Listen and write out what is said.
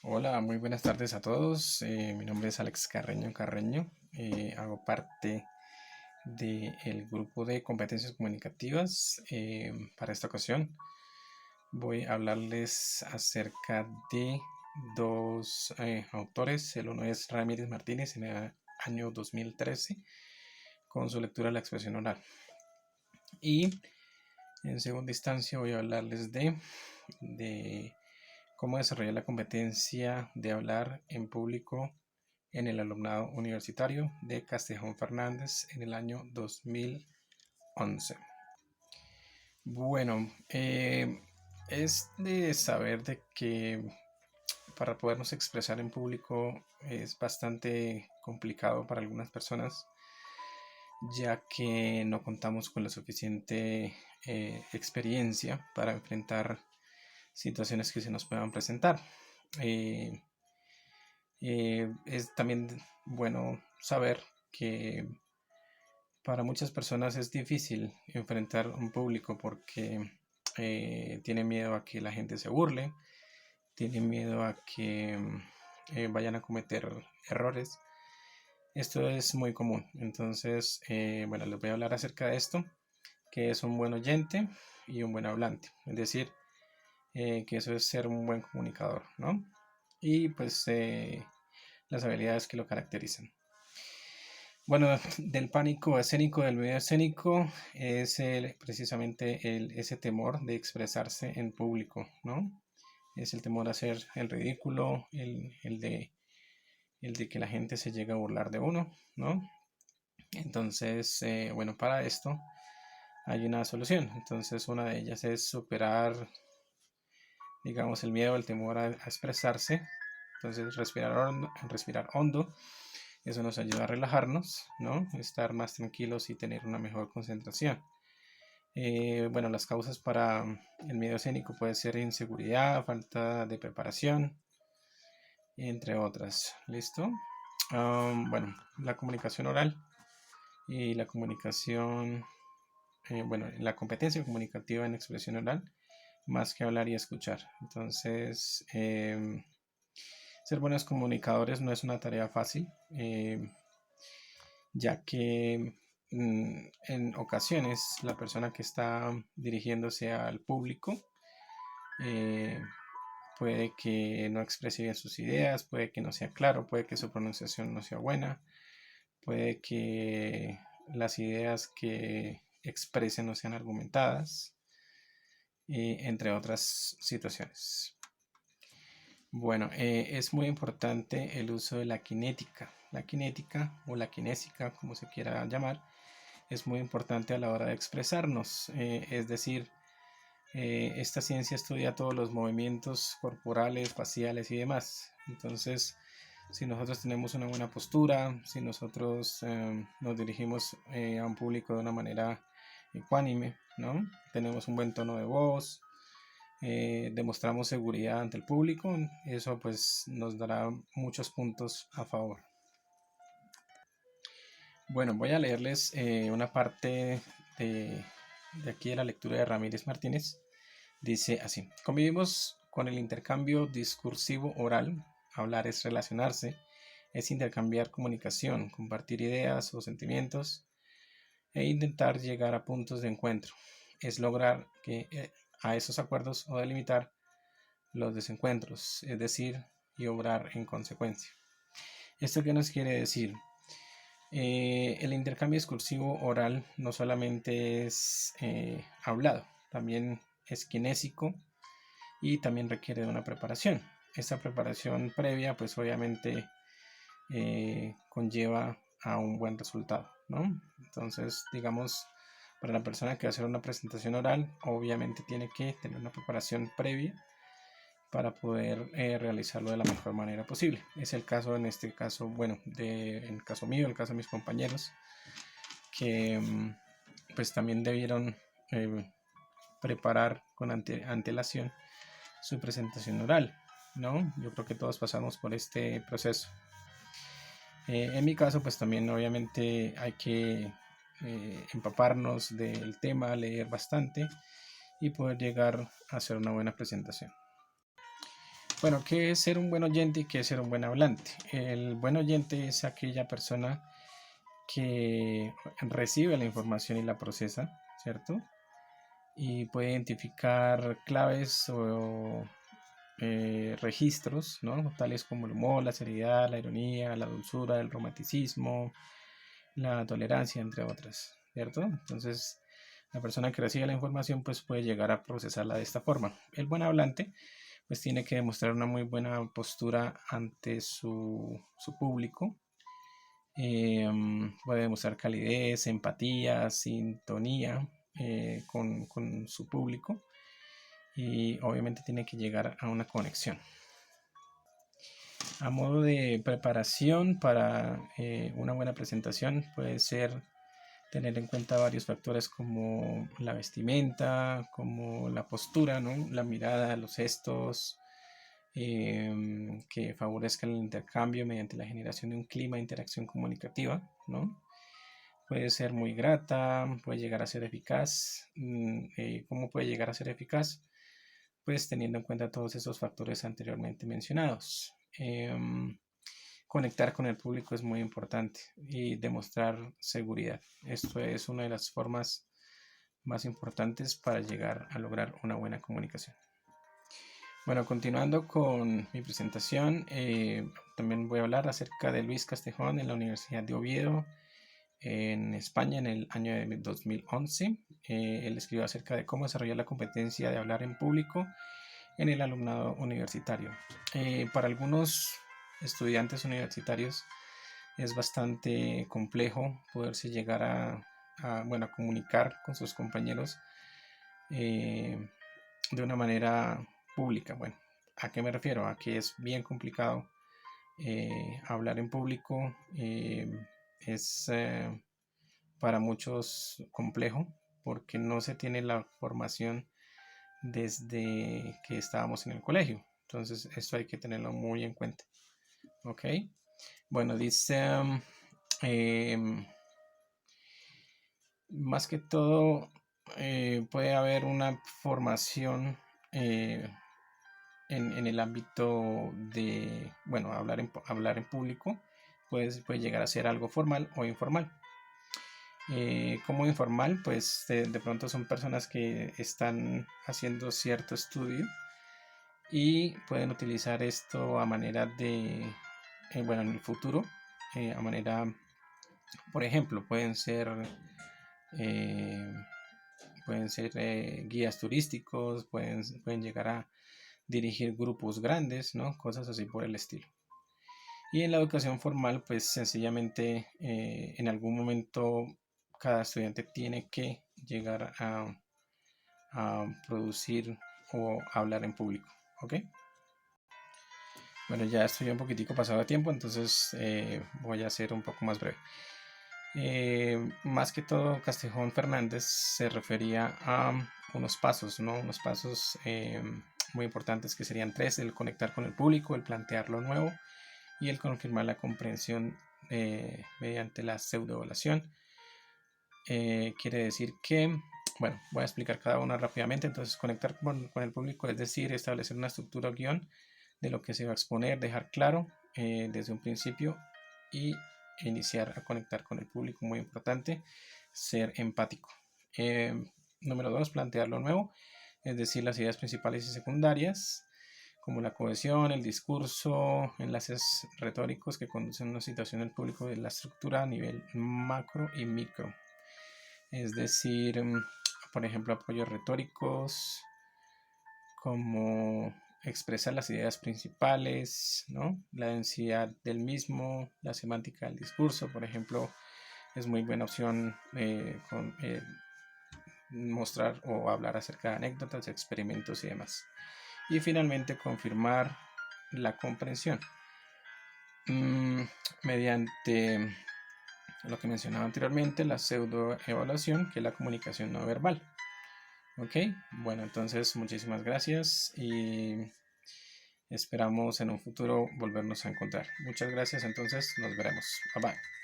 Hola, muy buenas tardes a todos. Mi nombre es Alex Carreño. Hago parte del grupo de competencias comunicativas. Para esta ocasión voy a hablarles acerca de dos autores. El uno es Ramírez Martínez en el año 2013 con su lectura La expresión oral. Y en segunda instancia voy a hablarles de cómo desarrollar la competencia de hablar en público en el alumnado universitario de Castejón Fernández en el año 2011. Bueno, es de saber de que para podernos expresar en público es bastante complicado para algunas personas, ya que no contamos con la suficiente experiencia para enfrentar situaciones que se nos puedan presentar. Eh, es también bueno saber que para muchas personas es difícil enfrentar un público porque tiene miedo a que la gente se burle, tiene miedo a que vayan a cometer errores. Esto es muy común. Entonces, bueno, les voy a hablar acerca de esto, que es un buen oyente y un buen hablante. Es decir, que eso es ser un buen comunicador, ¿no? Y pues las habilidades que lo caracterizan. Bueno, del pánico escénico, del miedo escénico, es precisamente ese temor de expresarse en público, ¿no? Es el temor a hacer el ridículo, el de que la gente se llegue a burlar de uno, ¿no? Entonces, bueno, para esto hay una solución. Entonces, una de ellas es superar, digamos, el miedo, el temor a expresarse. Entonces, respirar hondo. Eso nos ayuda a relajarnos, ¿no? Estar más tranquilos y tener una mejor concentración. Bueno, las causas para el miedo escénico puede ser inseguridad, falta de preparación, entre otras. ¿Listo? Bueno, la comunicación oral y la comunicación, bueno, la competencia comunicativa en expresión oral, más que hablar y escuchar. Entonces, ser buenos comunicadores no es una tarea fácil. Ya que en ocasiones la persona que está dirigiéndose al público eh, puede que no exprese bien sus ideas, puede que no sea claro, puede que su pronunciación no sea buena, puede que las ideas que exprese no sean argumentadas, entre otras situaciones. Bueno, es muy importante el uso de la cinética. La cinética o la kinésica, como se quiera llamar, es muy importante a la hora de expresarnos. Es decir, esta ciencia estudia todos los movimientos corporales, faciales y demás. Entonces, si nosotros tenemos una buena postura, si nosotros nos dirigimos a un público de una manera ecuánime, ¿no? Tenemos un buen tono de voz, demostramos seguridad ante el público, eso pues nos dará muchos puntos a favor. Bueno, voy a leerles una parte de aquí de la lectura de Ramírez Martínez. Dice así: convivimos con el intercambio discursivo oral. Hablar es relacionarse, es intercambiar comunicación, compartir ideas o sentimientos e intentar llegar a puntos de encuentro. Es lograr que a esos acuerdos o delimitar los desencuentros, es decir, y obrar en consecuencia. ¿Esto qué nos quiere decir? El intercambio discursivo oral no solamente es hablado, también es kinésico y también requiere de una preparación. Esta preparación previa pues obviamente conlleva a un buen resultado, ¿no? Entonces, digamos, para la persona que va a hacer una presentación oral, obviamente tiene que tener una preparación previa para poder realizarlo de la mejor manera posible. Es el caso, en este caso, bueno, en el caso mío, en el caso de mis compañeros, que pues también debieron preparar con antelación su presentación oral, ¿no? Yo creo que todos pasamos por este proceso. En mi caso, pues también obviamente hay que empaparnos del tema, leer bastante y poder llegar a hacer una buena presentación. Bueno, ¿qué es ser un buen oyente y qué es ser un buen hablante? El buen oyente es aquella persona que recibe la información y la procesa, ¿cierto? Y puede identificar claves o registros, ¿no? Tales como el humor, la seriedad, la ironía, la dulzura, el romanticismo, la tolerancia, entre otras, ¿cierto? Entonces, la persona que recibe la información pues puede llegar a procesarla de esta forma. El buen hablante pues tiene que demostrar una muy buena postura ante su público. Puede demostrar calidez, empatía, sintonía con su público y obviamente tiene que llegar a una conexión. A modo de preparación para una buena presentación puede ser tener en cuenta varios factores como la vestimenta, como la postura, ¿no? La mirada, los gestos, que favorezcan el intercambio mediante la generación de un clima de interacción comunicativa, ¿no? Puede ser muy grata, puede llegar a ser eficaz. ¿Cómo puede llegar a ser eficaz? Pues teniendo en cuenta todos esos factores anteriormente mencionados. Conectar con el público es muy importante y demostrar seguridad. Esto es una de las formas más importantes para llegar a lograr una buena comunicación. Bueno, continuando con mi presentación, también voy a hablar acerca de Luis Castejón en la Universidad de Oviedo, en España, en el año de 2011. Él escribió acerca de cómo desarrollar la competencia de hablar en público en el alumnado universitario. Para algunos estudiantes universitarios es bastante complejo poderse llegar a comunicar con sus compañeros de una manera pública. Bueno, ¿a qué me refiero? A que es bien complicado hablar en público. Es para muchos complejo porque no se tiene la formación desde que estábamos en el colegio. Entonces, esto hay que tenerlo muy en cuenta. Ok. Bueno, dice, más que todo, puede haber una formación en el ámbito de, bueno, hablar en público, pues puede llegar a ser algo formal o informal. Como informal, pues de pronto son personas que están haciendo cierto estudio y pueden utilizar esto a manera de, bueno, en el futuro, a manera, por ejemplo, eh, pueden ser guías turísticos, pueden llegar a dirigir grupos grandes, ¿no? Cosas así por el estilo. Y en la educación formal, pues sencillamente en algún momento cada estudiante tiene que llegar a producir o hablar en público, ¿ok? Bueno, ya estoy un poquitico pasado de tiempo, entonces voy a ser un poco más breve. Más que todo, Castejón Fernández se refería a unos pasos, ¿no? Unos pasos muy importantes que serían tres: el conectar con el público, el plantear lo nuevo y el confirmar la comprensión mediante la pseudo-evaluación. Quiere decir que, bueno, voy a explicar cada una rápidamente. Entonces, conectar con el público, es decir, establecer una estructura o guión de lo que se va a exponer, dejar claro desde un principio y iniciar a conectar con el público. Muy importante, ser empático. Número 2, plantear lo nuevo, es decir, las ideas principales y secundarias, como la cohesión, el discurso, enlaces retóricos que conducen a una situación del público, de la estructura a nivel macro y micro. Es decir, por ejemplo, apoyos retóricos, como expresar las ideas principales, ¿no? La densidad del mismo, la semántica del discurso, por ejemplo, es muy buena opción mostrar o hablar acerca de anécdotas, experimentos y demás. Y finalmente, confirmar la comprensión mediante lo que mencionaba anteriormente, la pseudoevaluación, que es la comunicación no verbal. Ok, bueno, entonces muchísimas gracias y esperamos en un futuro volvernos a encontrar. Muchas gracias, entonces nos veremos. Bye bye.